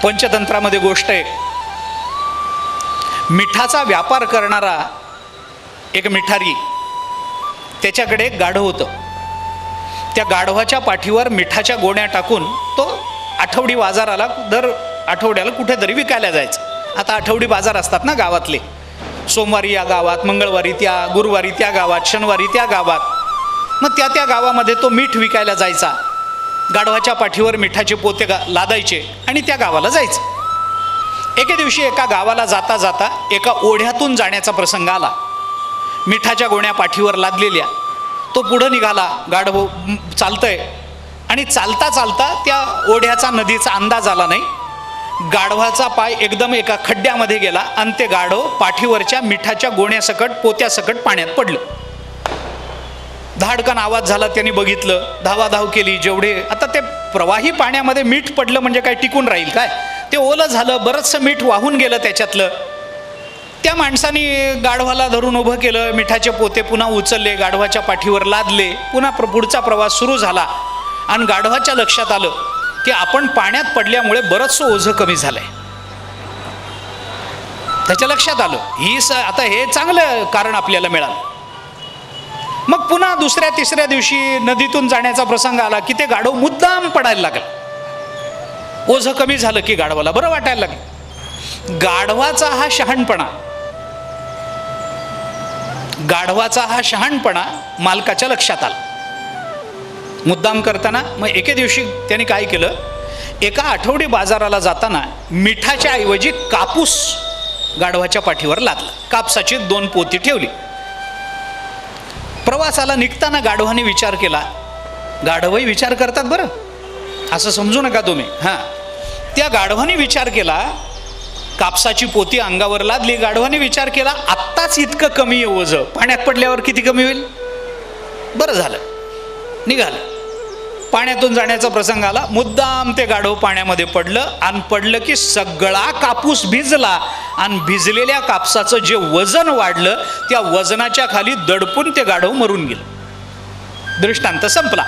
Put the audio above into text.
पंचतंत्रामध्ये गोष्ट आहे, मिठाचा व्यापार करणारा एक मिठारी, त्याच्याकडे एक गाढव होतं. त्या गाढवाच्या पाठीवर मिठाच्या गोण्या टाकून तो आठवडी बाजाराला दर आठवड्याला कुठेतरी विकायला जायचं. आता आठवडी बाजार असतात ना गावातले, सोमवारी या गावात, मंगळवारी त्या, गुरुवारी त्या गावात, शनिवारी त्या गावात. मग त्या गावामध्ये तो मीठ विकायला जायचा. गाढवाच्या पाठीवर मिठाचे पोते लादायचे आणि त्या गावाला जायचं. एके दिवशी एका गावाला जाता जाता एका ओढ्यातून जाण्याचा प्रसंग आला. मिठाच्या गोण्या पाठीवर लादलेल्या. तो पुढं निघाला, गाढव चालतंय, आणि चालता चालता त्या ओढ्याचा, नदीचा अंदाज आला नाही. गाढवाचा पाय एकदम एका खड्ड्यामध्ये गेला आणि ते गाढव पाठीवरच्या मिठाच्या गोण्यासकट, पोत्यासकट पाण्यात पडलं. धाडकन आवाज झाला, त्यांनी बघितलं, धावाधाव केली. जेवढे आता ते प्रवाही पाण्यामध्ये मीठ पडलं म्हणजे काय टिकून राहील काय, ते ओलं झालं, बरंचसं मीठ वाहून गेलं त्याच्यातलं. त्या माणसाने गाढवाला धरून उभं केलं, मिठाचे पोते पुन्हा उचलले, गाढवाच्या पाठीवर लादले. पुन्हा पुढचा प्रवास सुरू झाला आणि गाढवाच्या लक्षात आलं की आपण पाण्यात पडल्यामुळे बरंचसं ओझं कमी झालंय. त्याच्या लक्षात आलं आता हे चांगलं कारण आपल्याला मिळालं. मग पुन्हा दुसऱ्या तिसऱ्या दिवशी नदीतून जाण्याचा प्रसंग आला की ते गाढव मुद्दाम पडायला लागलं. ओझं कमी झालं की गाढवाला बरं वाटायला लागलं. गाढवाचा हा शहाणपणा मालकाच्या लक्षात आला. मुद्दाम करताना मग एके दिवशी त्याने काय केलं, एका आठवडी बाजाराला जाताना मिठाच्या ऐवजी कापूस गाढवाच्या पाठीवर लादला. कापसाची 2 पोती ठेवली. प्रवासाला निघताना गाढवाने विचार केला. गाढवही विचार करतात बरं, असं समजू नका तुम्ही. हां, त्या गाढवाने विचार केला, कापसाची पोती अंगावर लादली. गाढवाने विचार केला, आत्ताच इतकं कमी आहे ओझं, पाण्यात पडल्यावर किती कमी होईल. बरं झालं, निघालं. पाण्यातून जाण्याचा प्रसंग आला. मुद्दाम ते गाढव पाण्यामध्ये पडलं आणि पडलं की सगळा कापूस भिजला आणि भिजलेल्या कापसाचं जे वजन वाढलं, त्या वजनाच्या खाली दडपून ते गाढव मरून गेलं. दृष्टांत संपला.